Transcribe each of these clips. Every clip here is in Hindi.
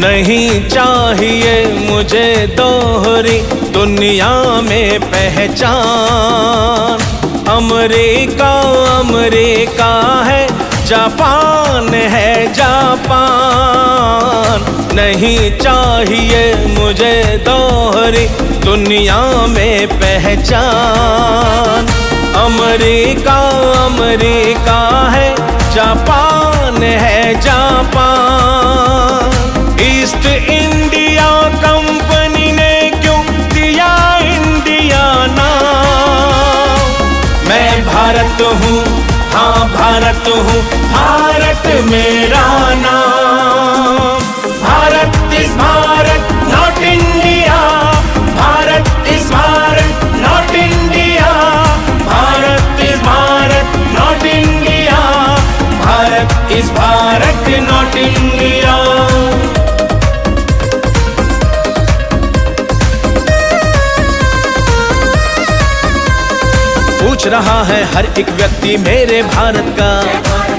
नहीं चाहिए मुझे दोहरी दुनिया में पहचान। अमेरिका अमेरिका है, जापान है जापान। नहीं चाहिए मुझे दोहरी दुनिया में पहचान। अमेरिका अमेरिका है, जापान है जापान। ईस्ट इंडिया कंपनी ने क्यों दिया इंडिया नाम? मैं भारत हूँ, हाँ भारत हूँ, भारत मेरा नाम। भारत इस भारत नॉट इंडिया, भारत इस भारत नॉट इंडिया, भारत इस भारत नॉट इंडिया, भारत इस भारत नॉट इंडिया। पूछ रहा है हर एक व्यक्ति मेरे भारत का,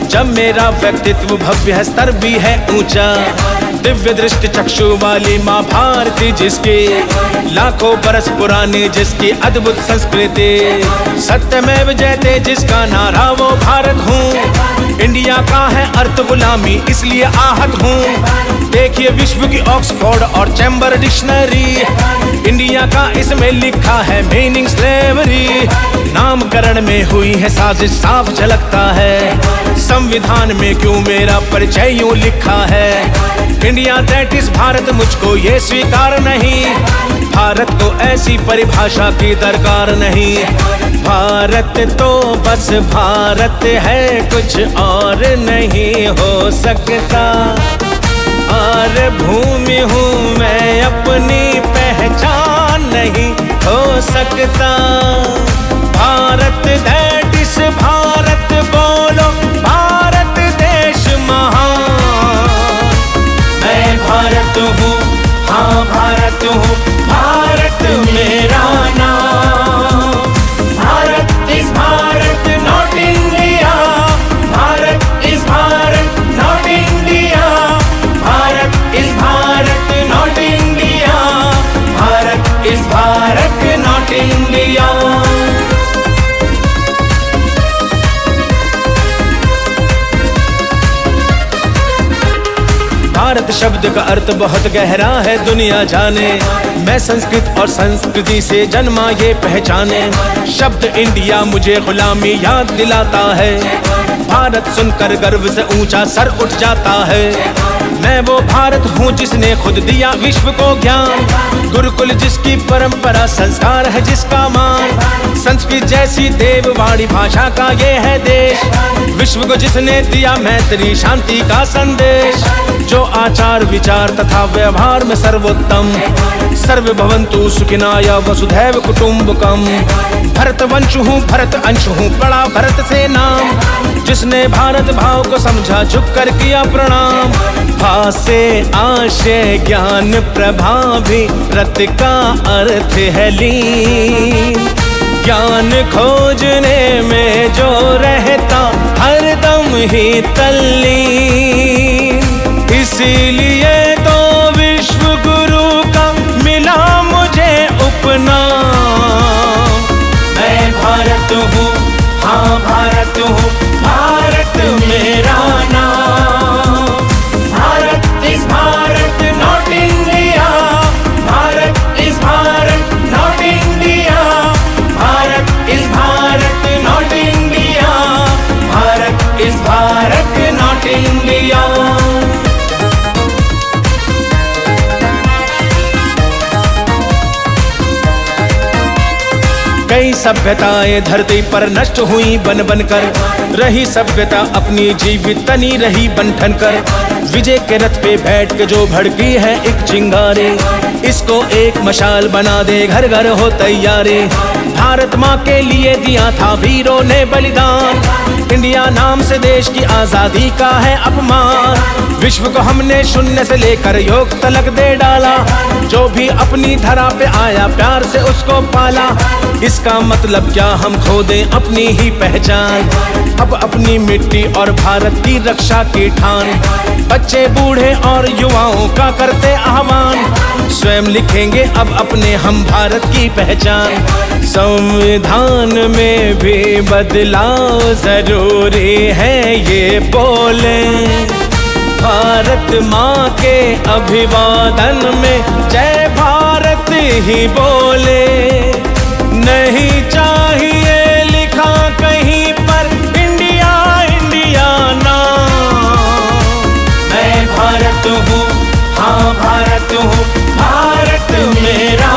जब मेरा व्यक्तित्व भव्य है, स्तर भी है ऊंचा। दिव्य दृष्टि चक्षु वाली माँ भारती, जिसकी लाखों बरस पुरानी, जिसकी अद्भुत संस्कृति, सत्यमेव जयते जिसका नारा वो भारत हूँ। इंडिया का है अर्थ गुलामी, इसलिए आहत हूँ। देखिए विश्व की ऑक्सफोर्ड और चैम्बर डिक्शनरी, इंडिया का इसमें लिखा है मीनिंग स्लेवरी। नामकरण में हुई है साजिश, साफ झलकता है। संविधान में क्यों मेरा परिचय यूं लिखा है? इंडिया दैट इज भारत, मुझको ये स्वीकार नहीं। भारत को ऐसी परिभाषा की दरकार नहीं। भारत तो बस भारत है, कुछ और नहीं हो सकता। और भूमि हूँ मैं, अपनी पहचान नहीं हो सकता। भारत दैट इज भारत, बोलो भारत देश महान। मैं भारत हूँ, हाँ भारत हूँ, भारत मेरा नाम। भारत इस भारत नॉट इंडिया, भारत इस भारत नॉट इंडिया, भारत इस भारत नॉट इंडिया, भारत इस भारत नॉट इंडिया। भारत शब्द का अर्थ बहुत गहरा है, दुनिया जाने। मैं संस्कृत और संस्कृति से जन्मा ये पहचाने। शब्द इंडिया मुझे गुलामी याद दिलाता है। भारत सुनकर गर्व से ऊंचा सर उठ जाता है। मैं वो भारत हूँ जिसने खुद दिया विश्व को ज्ञान। गुरुकुल जिसकी परंपरा, संस्कार है जिसका मान। संस्कृत जैसी देववाणी भाषा का ये है देश। विश्व को जिसने दिया मैत्री शांति का संदेश। जो आचार विचार तथा व्यवहार में सर्वोत्तम। सर्व भवन्तु सुखिनः वसुधैव कुटुम्बकम। भरत वंश हूँ, भरत अंश हूँ, पढ़ा भरत से नाम। जिसने भारत भाव को समझा, झुक कर किया प्रणाम। भाषे आशय ज्ञान प्रभा भी रत का अर्थ है लीन। ज्ञान खोजने में जो रहता हरदम ही तल्लीन। इसीलिए तो विश्व गुरु का मिला मुझे उपनाम। मैं भारत हूँ, हाँ भारत हूँ, भारत मेरा नाम। भारत इस भारत नॉट इंडिया, भारत इस भारत नॉट इंडिया, भारत इस भारत नॉट इंडिया, भारत इस भारत नॉट इंडिया। कई सभ्यताएं धरती पर नष्ट हुई बन बन कर। रही सभ्यता अपनी जीवित तनी रही बन ठन कर। विजय के रथ पे बैठ के जो भड़की है एक चिंगारी। इसको एक मशाल बना दे, घर घर हो तैयारी। भारत माँ के लिए दिया था वीरों ने बलिदान, इंडिया नाम से देश की आजादी का है अपमान। विश्व को हमने शून्य से लेकर योग तलक दे डाला, जो भी अपनी धरा पे आया प्यार से उसको पाला। इसका मतलब क्या हम खो दें अपनी ही पहचान, अब अपनी मिट्टी और भारत की रक्षा की ठान। बच्चे बूढ़े और युवाओं का करते आह्वान, स्वयं लिखेंगे अब अपने हम भारत की पहचान। संविधान में भी बदलाव जरूरी है, ये बोले भारत माँ के अभिवादन में जय भारत ही बोले। नहीं चाहिए लिखा कहीं पर इंडिया इंडिया नाम। मैं भारत हूँ, हाँ भारत हूँ, भारत मेरा